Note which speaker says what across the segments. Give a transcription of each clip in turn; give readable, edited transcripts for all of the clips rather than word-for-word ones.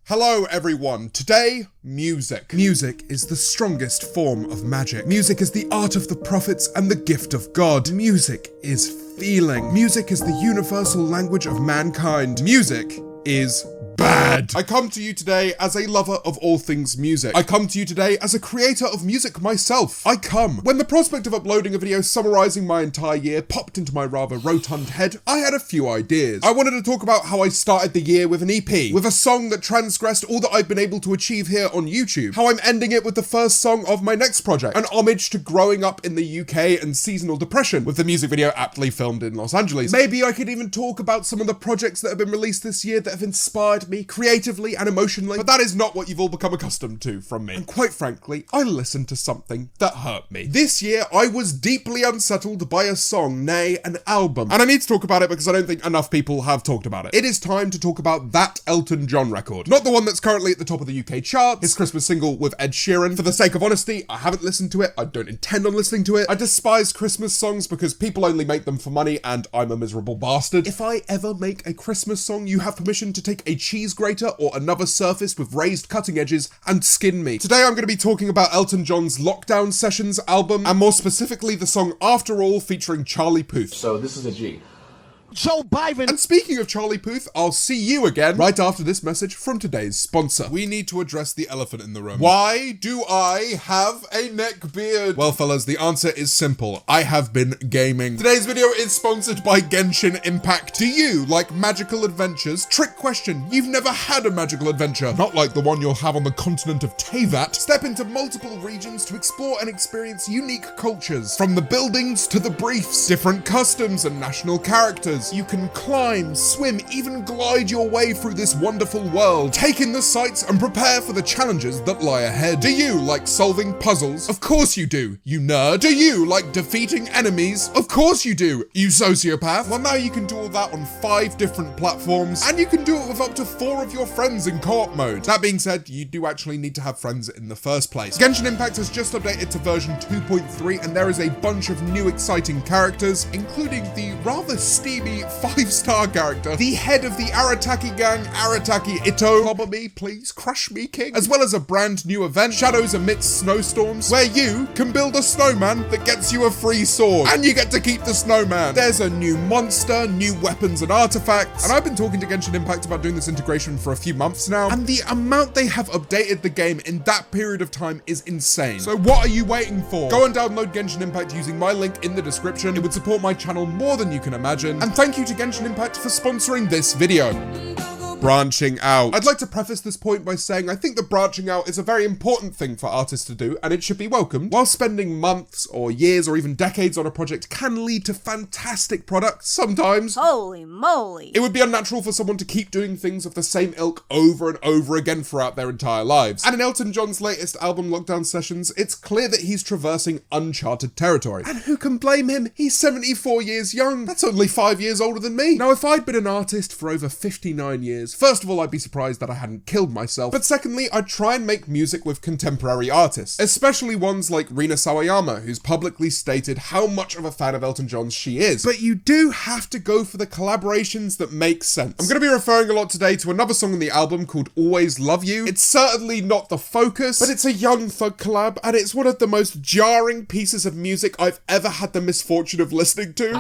Speaker 1: Hello everyone, today, music. Music is the strongest form of magic. Music is the art of the prophets and the gift of God. Music is feeling. Music is the universal language of mankind. Music is bad. I come to you today as a lover of all things music. I come to you today as a creator of music myself. I come when the prospect of uploading a video summarizing my entire year popped into my rather rotund head. I had a few ideas. I wanted to talk about how I started the year with an EP, with a song that transgressed all that I've been able to achieve here on YouTube. How I'm ending it with the first song of my next project, an homage to growing up in the UK and seasonal depression, with the music video aptly filmed in Los Angeles. Maybe I could even talk about some of the projects that have been released this year that have inspired me creatively and emotionally, but that is not what you've all become accustomed to from me. And quite frankly, I listened to something that hurt me. This year, I was deeply unsettled by a song, nay, an album. And I need to talk about it because I don't think enough people have talked about it. It is time to talk about that Elton John record. Not the one that's currently at the top of the UK charts, his Christmas single with Ed Sheeran. For the sake of honesty, I haven't listened to it. I don't intend on listening to it. I despise Christmas songs because people only make them for money and I'm a miserable bastard. If I ever make a Christmas song, you have permission to take a cheese grater or another surface with raised cutting edges and skin me. Today I'm going to be talking about Elton John's Lockdown Sessions album, and more specifically the song After All featuring Charlie Puth.
Speaker 2: So this is a G.
Speaker 3: Joe Biden.
Speaker 1: And speaking of Charlie Puth, I'll see you again right after this message from today's sponsor. We need to address the elephant in the room. Why do I have a neck beard? Well, fellas, the answer is simple. I have been gaming. Today's video is sponsored by Genshin Impact. Do you like magical adventures? Trick question. You've never had a magical adventure. Not like the one you'll have on the continent of Teyvat. Step into multiple regions to explore and experience unique cultures. From the buildings to the briefs, different customs and national characters. You can climb, swim, even glide your way through this wonderful world. Take in the sights and prepare for the challenges that lie ahead. Do you like solving puzzles? Of course you do, you nerd. Do you like defeating enemies? Of course you do, you sociopath. Well, now you can do all that on 5 different platforms, and you can do it with up to 4 of your friends in co-op mode. That being said, you do actually need to have friends in the first place. Genshin Impact has just updated to version 2.3, and there is a bunch of new exciting characters, including the rather steamy 5-star character, the head of the Arataki gang, Arataki Ito. Clobber me, please, crush me, king. As well as a brand new event, Shadows Amidst Snowstorms, where you can build a snowman that gets you a free sword, and you get to keep the snowman. There's a new monster, new weapons and artifacts, and I've been talking to Genshin Impact about doing this integration for a few months now, and the amount they have updated the game in that period of time is insane. So what are you waiting for? Go and download Genshin Impact using my link in the description. It would support my channel more than you can imagine, and thank you to Genshin Impact for sponsoring this video. Branching out. I'd like to preface this point by saying I think that branching out is a very important thing for artists to do, and it should be welcomed. While spending months or years or even decades on a project can lead to fantastic products sometimes,
Speaker 4: holy moly,
Speaker 1: it would be unnatural for someone to keep doing things of the same ilk over and over again throughout their entire lives. And in Elton John's latest album, Lockdown Sessions, it's clear that he's traversing uncharted territory. And who can blame him? He's 74 years young. That's only 5 years older than me. Now, if I'd been an artist for over 59 years, first of all, I'd be surprised that I hadn't killed myself, but secondly, I'd try and make music with contemporary artists, especially ones like Rina Sawayama, who's publicly stated how much of a fan of Elton John's she is. But you do have to go for the collaborations that make sense. I'm going to be referring a lot today to another song on the album called Always Love You. It's certainly not the focus, but it's a Young Thug collab, and it's one of the most jarring pieces of music I've ever had the misfortune of listening to.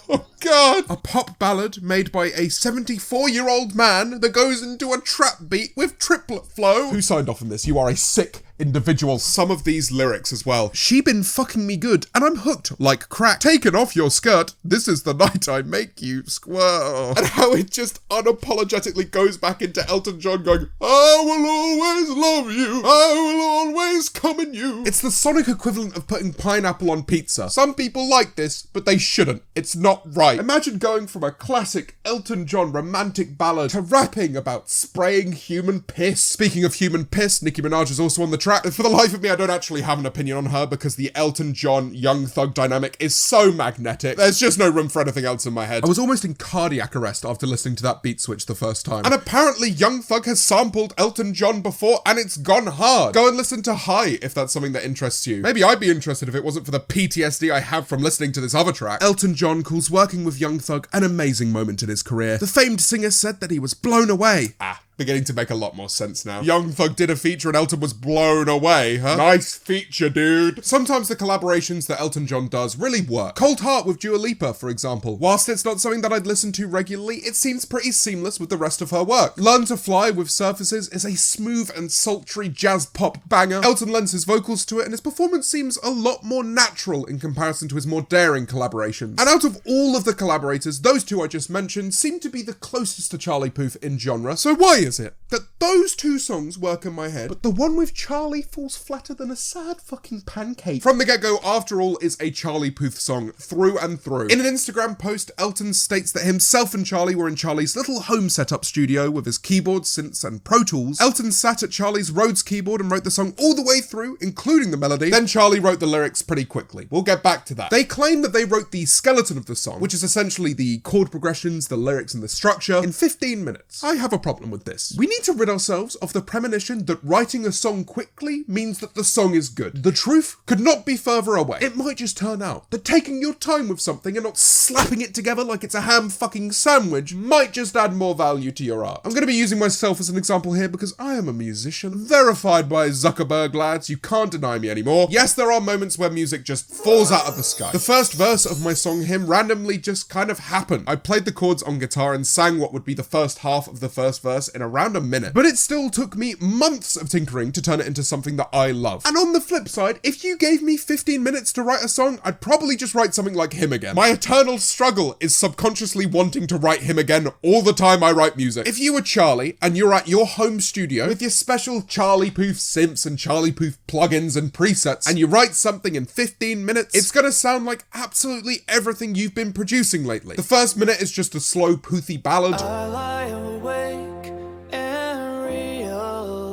Speaker 1: Oh God! A pop ballad made by a 74-year-old man that goes into a trap beat with triplet flow. Who signed off on this? You are a sick individual. Some of these lyrics as well. She been fucking me good, and I'm hooked like crack. Taking off your skirt, this is the night I make you squirrel. And how it just unapologetically goes back into Elton John going, I will always love you, I will always come in you. It's the sonic equivalent of putting pineapple on pizza. Some people like this, but they shouldn't. It's not right. Imagine going from a classic Elton John romantic ballad to rapping about spraying human piss. Speaking of human piss, Nicki Minaj is also on the track. track. For the life of me, I don't actually have an opinion on her because the Elton John Young Thug dynamic is so magnetic. There's just no room for anything else in my head. I was almost in cardiac arrest after listening to that beat switch the first time. And apparently Young Thug has sampled Elton John before and it's gone hard. Go and listen to High if that's something that interests you. Maybe I'd be interested if it wasn't for the PTSD I have from listening to this other track. Elton John calls working with Young Thug an amazing moment in his career. The famed singer said that he was blown away. Beginning to make a lot more sense now. Young Thug did a feature and Elton was blown away, huh? Nice feature, dude. Sometimes the collaborations that Elton John does really work. Cold Heart with Dua Lipa, for example. Whilst it's not something that I'd listen to regularly, it seems pretty seamless with the rest of her work. Learn to Fly with Surfaces is a smooth and sultry jazz pop banger. Elton lends his vocals to it and his performance seems a lot more natural in comparison to his more daring collaborations. And out of all of the collaborators, those two I just mentioned seem to be the closest to Charlie Puth in genre. So why is it that those two songs work in my head, but the one with Charlie falls flatter than a sad fucking pancake? From the get-go, After All is a Charlie Puth song through and through. In an Instagram post, Elton states that himself and Charlie were in Charlie's little home setup studio with his keyboard, synths and Pro Tools. Elton sat at Charlie's Rhodes keyboard and wrote the song all the way through, including the melody. Then Charlie wrote the lyrics pretty quickly. We'll get back to that. They claim that they wrote the skeleton of the song, which is essentially the chord progressions, the lyrics and the structure, in 15 minutes. I have a problem with this. We need to rid ourselves of the premonition that writing a song quickly means that the song is good. The truth could not be further away. It might just turn out that taking your time with something and not slapping it together like it's a ham fucking sandwich might just add more value to your art. I'm going to be using myself as an example here because I am a musician. Verified by Zuckerberg, lads. You can't deny me anymore. Yes, there are moments where music just falls out of the sky. The first verse of my song Hymn randomly just kind of happened. I played the chords on guitar and sang what would be the first half of the first verse in around a minute. But it still took me months of tinkering to turn it into something that I love. And on the flip side, if you gave me 15 minutes to write a song, I'd probably just write something like Hymn Again. My eternal struggle is subconsciously wanting to write Hymn Again all the time I write music. If you were Charlie and you're at your home studio with your special Charlie Puth synths and Charlie Puth plugins and presets and you write something in 15 minutes, it's gonna sound like absolutely everything you've been producing lately. The first minute is just a slow Puthy ballad.
Speaker 2: I lie awake and realize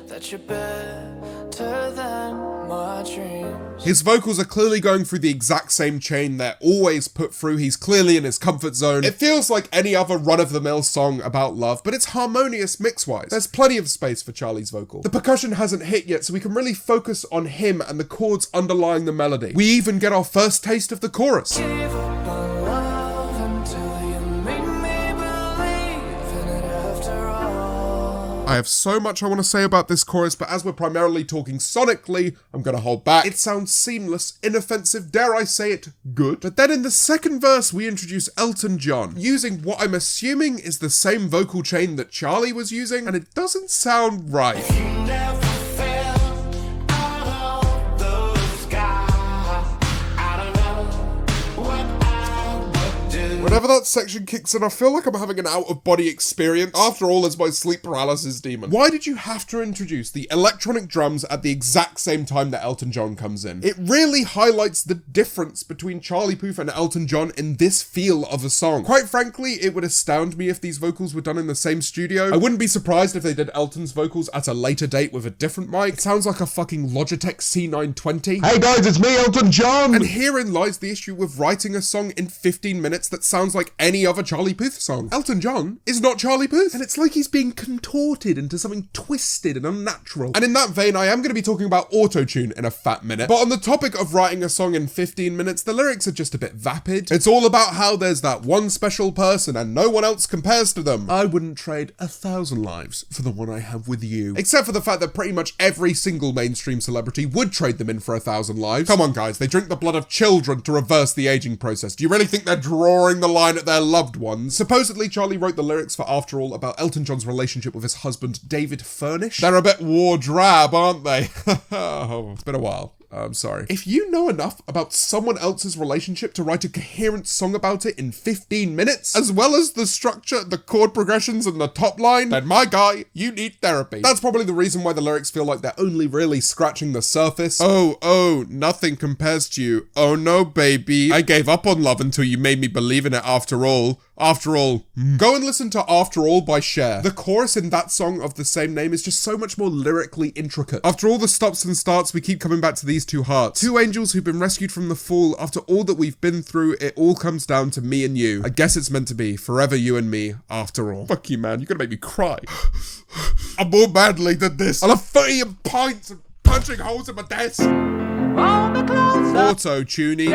Speaker 2: that you're better than my dreams.
Speaker 1: His vocals are clearly going through the exact same chain they're always put through. He's clearly in his comfort zone. It feels like any other run-of-the-mill song about love, but it's harmonious mix-wise. There's plenty of space for Charlie's vocal. The percussion hasn't hit yet, so we can really focus on him and the chords underlying the melody. We even get our first taste of the chorus.
Speaker 2: Give up on love until you make me believe in it after all.
Speaker 1: I have so much I want to say about this chorus, but as we're primarily talking sonically, I'm going to hold back. It sounds seamless, inoffensive, dare I say it, good. But then in the second verse, we introduce Elton John, using what I'm assuming is the same vocal chain that Charlie was using, and it doesn't sound right.
Speaker 2: You never failed out of those guys. I don't know what I would do.
Speaker 1: Whenever that section kicks in, I feel like I'm having an out-of-body experience. After all, it's my sleep paralysis demon. Why did you have to introduce the electronic drums at the exact same time that Elton John comes in? It really highlights the difference between Charlie Puth and Elton John in this feel of a song. Quite frankly, it would astound me if these vocals were done in the same studio. I wouldn't be surprised if they did Elton's vocals at a later date with a different mic. It sounds like a fucking Logitech C920.
Speaker 3: Hey guys, it's me, Elton John.
Speaker 1: And herein lies the issue with writing a song in 15 minutes that sounds like any other Charlie Puth song. Elton John is not Charlie Puth, and it's like he's being contorted into something twisted and unnatural. And in that vein, I am going to be talking about autotune in a fat minute. But on the topic of writing a song in 15 minutes, the lyrics are just a bit vapid. It's all about how there's that one special person and no one else compares to them. I wouldn't trade 1,000 lives for the one I have with you. Except for the fact that pretty much every single mainstream celebrity would trade them in for 1,000 lives. Come on guys, they drink the blood of children to reverse the aging process. Do you really think they're drawing the line at their loved ones? Supposedly Charlie wrote the lyrics for After All about Elton John's relationship with his husband David Furnish. They're a bit war drab, aren't they? Oh, it's been a while. I'm sorry. If you know enough about someone else's relationship to write a coherent song about it in 15 minutes, as well as the structure, the chord progressions, and the top line, then my guy, you need therapy. That's probably the reason why the lyrics feel like they're only really scratching the surface. Oh, nothing compares to you. Oh no, baby. I gave up on love until you made me believe in it after all. Go and listen to After All by Cher. The chorus in that song of the same name is just so much more lyrically intricate. After all the stops and starts, we keep coming back to these two hearts. Two angels who've been rescued from the fall. After all that we've been through, it all comes down to me and you. I guess it's meant to be forever you and me after all. Fuck you, man. You're gonna make me cry. I'm more badly than this. I'll have 30 pints and punching holes in my desk. Auto-tuning.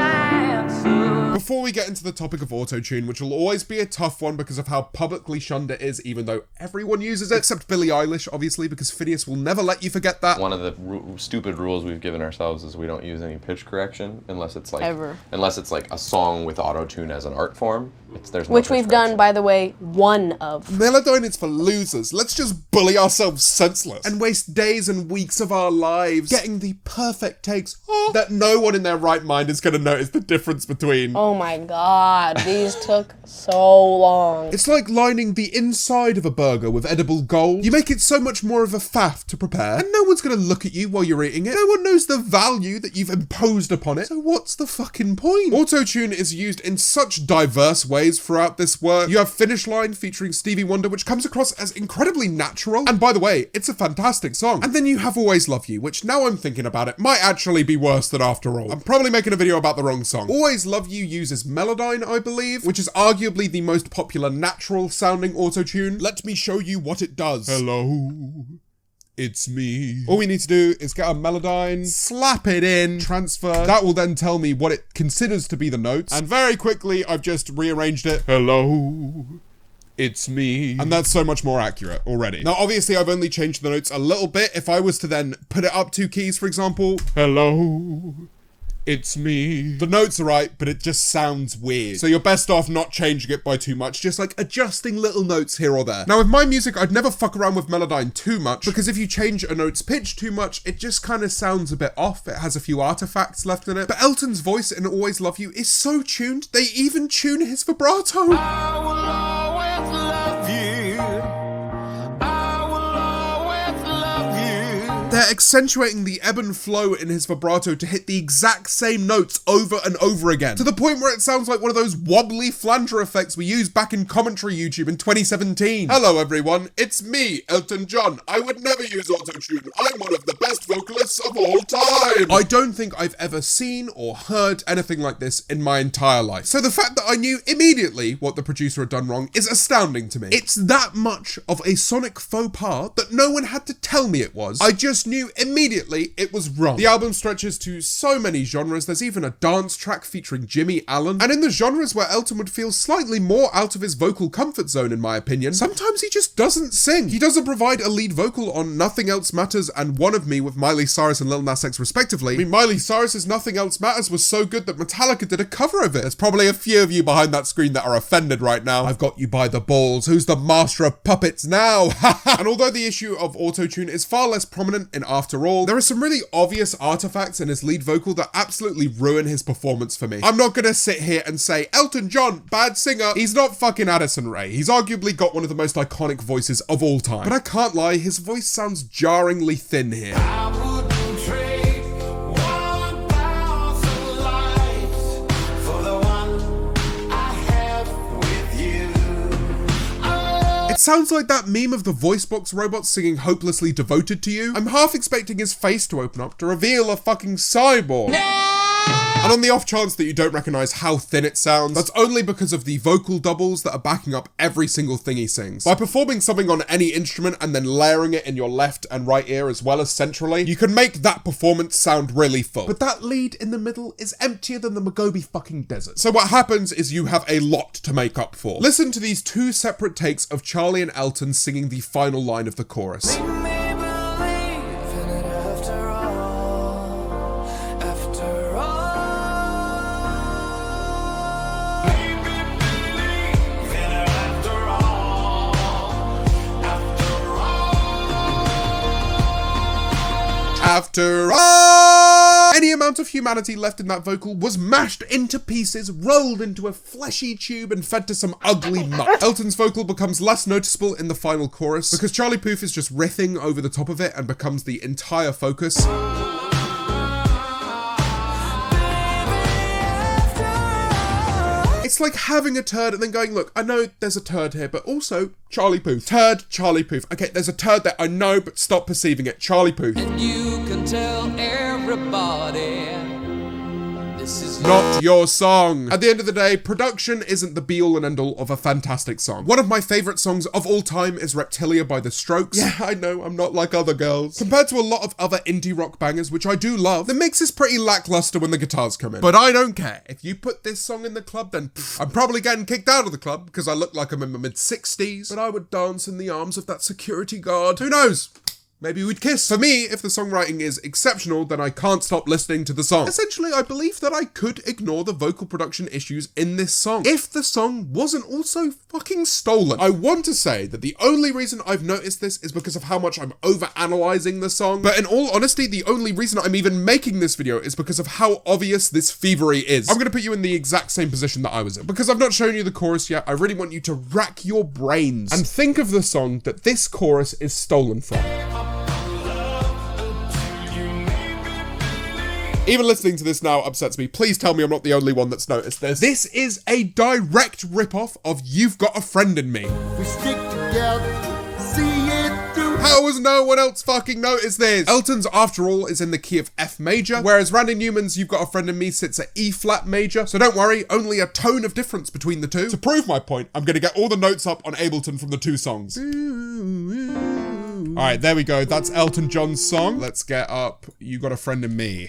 Speaker 1: Before we get into the topic of auto-tune, which will always be a tough one because of how publicly shunned it is, even though everyone uses it, except Billie Eilish, obviously, because Phineas will never let you forget that.
Speaker 4: One of the stupid rules we've given ourselves is we don't use any pitch correction unless it's like a song with auto-tune as an art form. There's no
Speaker 5: which we've done, by the way, one of.
Speaker 1: Melodyne is for losers. Let's just bully ourselves senseless and waste days and weeks of our lives getting the perfect takes that no one in their right mind is going to notice the difference between.
Speaker 5: Oh my god, these took so long.
Speaker 1: It's like lining the inside of a burger with edible gold. You make it so much more of a faff to prepare, and no one's going to look at you while you're eating it. No one knows the value that you've imposed upon it, so what's the fucking point? Auto-tune is used in such diverse ways throughout this work. You have Finish Line featuring Stevie Wonder, which comes across as incredibly natural, and by the way, it's a fantastic song. And then you have Always Love You, which now I'm thinking about it, might actually be worse than After All. I'm probably making a video about the wrong song. Always Love You uses Melodyne, I believe, which is arguably the most popular natural sounding auto-tune. Let me show you what it does. Hello, it's me. All we need to do is get a Melodyne, slap it in, transfer. That will then tell me what it considers to be the notes. And very quickly, I've just rearranged it. Hello, it's me. And that's so much more accurate already. Now, obviously, I've only changed the notes a little bit. If I was to then put it up 2 keys, for example, hello, it's me. The notes are right, but it just sounds weird. So you're best off not changing it by too much, just like adjusting little notes here or there. Now with my music, I'd never fuck around with Melodyne too much, because if you change a note's pitch too much, it just kind of sounds a bit off. It has a few artifacts left in it. But Elton's voice in Always Love You is so tuned, they even tune his vibrato.
Speaker 2: I will always love you. I will always love you.
Speaker 1: They're accentuating the ebb and flow in his vibrato to hit the exact same notes over and over again, to the point where it sounds like one of those wobbly flanger effects we used back in commentary YouTube in 2017. Hello everyone, it's me, Elton John. I would never use auto-tune. I'm one of the best vocalists of all time. I don't think I've ever seen or heard anything like this in my entire life. So the fact that I knew immediately what the producer had done wrong is astounding to me. It's that much of a sonic faux pas that no one had to tell me it was. I just knew immediately it was wrong. The album stretches to so many genres. There's even a dance track featuring Jimmy Allen. And in the genres where Elton would feel slightly more out of his vocal comfort zone, in my opinion, sometimes he just doesn't sing. He doesn't provide a lead vocal on Nothing Else Matters and One of Me with Miley Cyrus and Lil Nas X respectively. I mean, Miley Cyrus's Nothing Else Matters was so good that Metallica did a cover of it. There's probably a few of you behind that screen that are offended right now. I've got you by the balls. Who's the master of puppets now? And although the issue of auto-tune is far less prominent in After All, there are some really obvious artifacts in his lead vocal that absolutely ruin his performance for me. I'm not gonna sit here and say, Elton John, bad singer. He's not fucking Addison Rae. He's arguably got one of the most iconic voices of all time. But I can't lie, his voice sounds jarringly thin here.
Speaker 2: I wouldn't trade 1,000 lives for the one I have with you.
Speaker 1: It sounds like that meme of the voice box robot singing Hopelessly Devoted to You. I'm half expecting his face to open up to reveal a fucking cyborg. And on the off chance that you don't recognize how thin it sounds, that's only because of the vocal doubles that are backing up every single thing he sings. By performing something on any instrument and then layering it in your left and right ear as well as centrally, you can make that performance sound really full. But that lead in the middle is emptier than the Mogobe fucking desert. So what happens is you have a lot to make up for. Listen to these 2 separate takes of Charlie and Elton singing the final line of the chorus.
Speaker 2: They may believe in it after all, after all. Maybe believe in it after all, after all.
Speaker 1: After all, Any amount of humanity left in that vocal was mashed into pieces, rolled into a fleshy tube and fed to some ugly muck. Elton's vocal becomes less noticeable in the final chorus because Charlie Puth is just riffing over the top of it and becomes the entire focus. It's like having a turd and then going, look, I know there's a turd here, but also Charlie Puth. Turd, Charlie Puth. Okay, there's a turd there, I know, but stop perceiving it. Charlie Puth.
Speaker 2: And you can tell everybody this is
Speaker 1: not your song. At the end of the day, production isn't the be-all and end-all of a fantastic song. One of my favourite songs of all time is Reptilia by The Strokes. Yeah, I know, I'm not like other girls. Compared to a lot of other indie rock bangers, which I do love, the mix is pretty lackluster when the guitars come in. But I don't care. If you put this song in the club, then I'm probably getting kicked out of the club because I look like I'm in my mid-60s, but I would dance in the arms of that security guard. Who knows? Maybe we'd kiss. For me, if the songwriting is exceptional, then I can't stop listening to the song. Essentially, I believe that I could ignore the vocal production issues in this song if the song wasn't also fucking stolen. I want to say that the only reason I've noticed this is because of how much I'm overanalyzing the song, but in all honesty, the only reason I'm even making this video is because of how obvious this thievery is. I'm gonna put you in the exact same position that I was in. Because I've not shown you the chorus yet, I really want you to rack your brains and think of the song that this chorus is stolen from. Even listening to this now upsets me. Please tell me I'm not the only one that's noticed this. This is a direct rip-off of You've Got a Friend in Me.
Speaker 3: We stick together, see it through.
Speaker 1: How has no one else fucking noticed this? Elton's After All is in the key of F major, whereas Randy Newman's You've Got a Friend in Me sits at E flat major. So don't worry, only a tone of difference between the two. To prove my point, I'm gonna get all the notes up on Ableton from the two songs. All right, there we go. That's Elton John's song. Let's get up You Got a Friend in Me.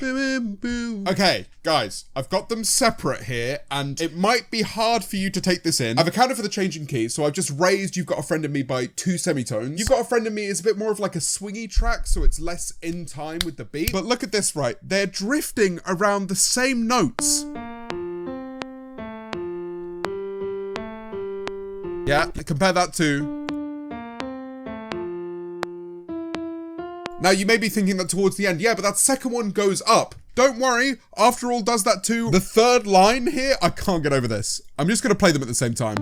Speaker 1: Okay, guys, I've got them separate here, and it might be hard for you to take this in. I've accounted for the change in key, so I've just raised You've Got a Friend in Me by 2 semitones. You've Got a Friend in Me is a bit more of like a swingy track, so it's less in time with the beat. But look at this, right? They're drifting around the same notes. Yeah, compare that to... Now, you may be thinking that towards the end, yeah, but that second one goes up. Don't worry, After All does that too. The third line here, I can't get over this. I'm just going to play them at the same time.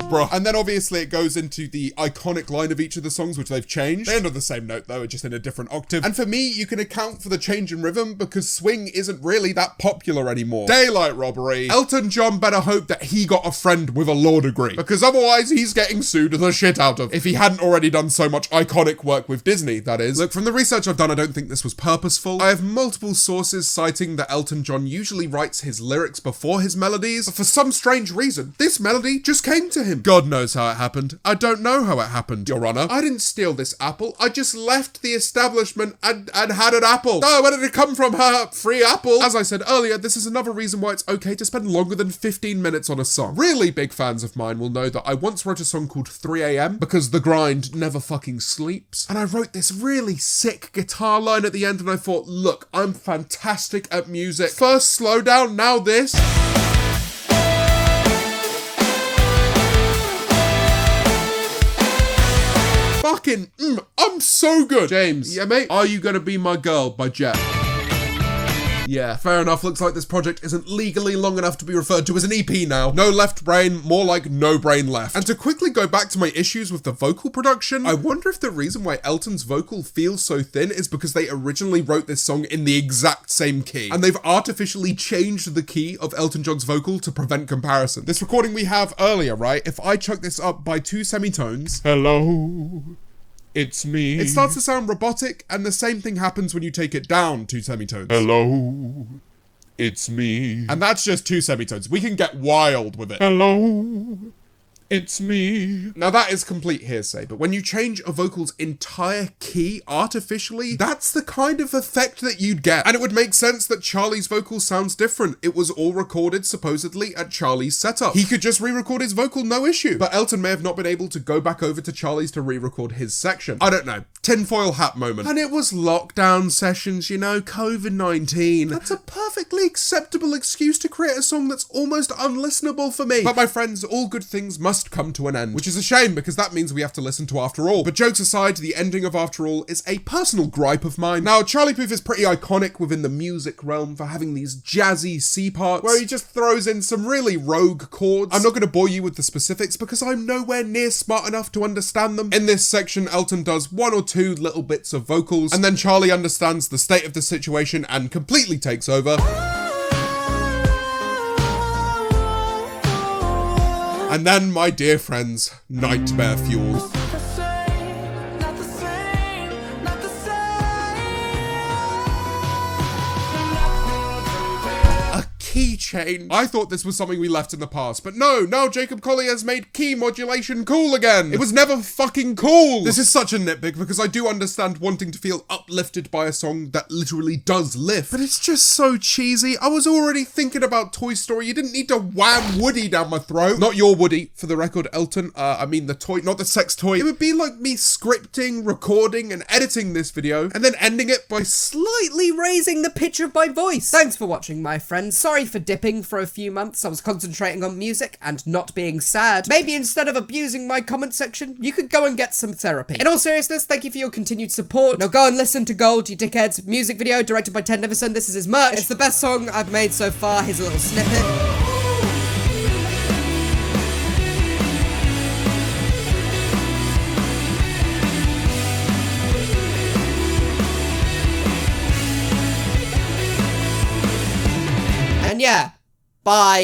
Speaker 1: Bruh. And then obviously it goes into the iconic line of each of the songs, which they've changed. They end on the same note though, just in a different octave. And for me, you can account for the change in rhythm because swing isn't really that popular anymore. Daylight robbery. Elton John better hope that he got a friend with a law degree, because otherwise he's getting sued the shit out of, if he hadn't already done so much iconic work with Disney, that is. Look, from the research I've done, I don't think this was purposeful. I have multiple sources citing that Elton John usually writes his lyrics before his melodies, but for some strange reason, this melody just came to him. God knows how it happened. I don't know how it happened, Your Honor. I didn't steal this apple. I just left the establishment and had an apple. Oh, where did it come from? Her free apple. As I said earlier, this is another reason why it's okay to spend longer than 15 minutes on a song. Really big fans of mine will know that I once wrote a song called 3 AM because the grind never fucking sleeps. And I wrote this really sick guitar line at the end and I thought, look, I'm fantastic at music. First slow down, now this. Fucking, I'm so good. James. Yeah, mate? Are You Gonna Be My Girl by Jet. Yeah, fair enough. Looks like this project isn't legally long enough to be referred to as an EP now. No left brain, more like no brain left. And to quickly go back to my issues with the vocal production, I wonder if the reason why Elton's vocal feels so thin is because they originally wrote this song in the exact same key, and they've artificially changed the key of Elton John's vocal to prevent comparison. This recording we have earlier, right? If I chuck this up by 2 semitones, hello, it's me. It starts to sound robotic, and the same thing happens when you take it down 2 semitones. Hello, it's me. And that's just 2 semitones. We can get wild with it. Hello, it's me. Now that is complete hearsay, but when you change a vocal's entire key artificially, that's the kind of effect that you'd get. And it would make sense that Charlie's vocal sounds different. It was all recorded supposedly at Charlie's setup. He could just re-record his vocal, no issue. But Elton may have not been able to go back over to Charlie's to re-record his section. I don't know. Tinfoil hat moment. And it was lockdown sessions, you know, COVID-19. That's a perfectly acceptable excuse to create a song that's almost unlistenable for me. But my friends, all good things must must come to an end, which is a shame because that means we have to listen to After All. But jokes aside, the ending of After All is a personal gripe of mine. Now, Charlie Puth is pretty iconic within the music realm for having these jazzy C parts where he just throws in some really rogue chords. I'm not going to bore you with the specifics because I'm nowhere near smart enough to understand them. In this section, Elton does one or two little bits of vocals, and then Charlie understands the state of the situation and completely takes over. And then, my dear friends, nightmare fuel. Keychain. I thought this was something we left in the past, but no, now Jacob Collier's made key modulation cool again. It was never fucking cool. This is such a nitpick because I do understand wanting to feel uplifted by a song that literally does lift, but it's just so cheesy. I was already thinking about Toy Story. You didn't need to wham Woody down my throat. Not your Woody, for the record, Elton. I mean the toy, not the sex toy. It would be like me scripting, recording, and editing this video, and then ending it by
Speaker 6: slightly raising the pitch of my voice. Thanks for watching, my friends. Sorry for dipping for a few months. I was concentrating on music and not being sad. Maybe instead of abusing my comment section, you could go and get some therapy. In all seriousness, thank you for your continued support. Now go and listen to Gold, you dickheads. Music video directed by Ted Neverson. This is his merch. It's the best song I've made so far. Here's a little snippet. And yeah, bye.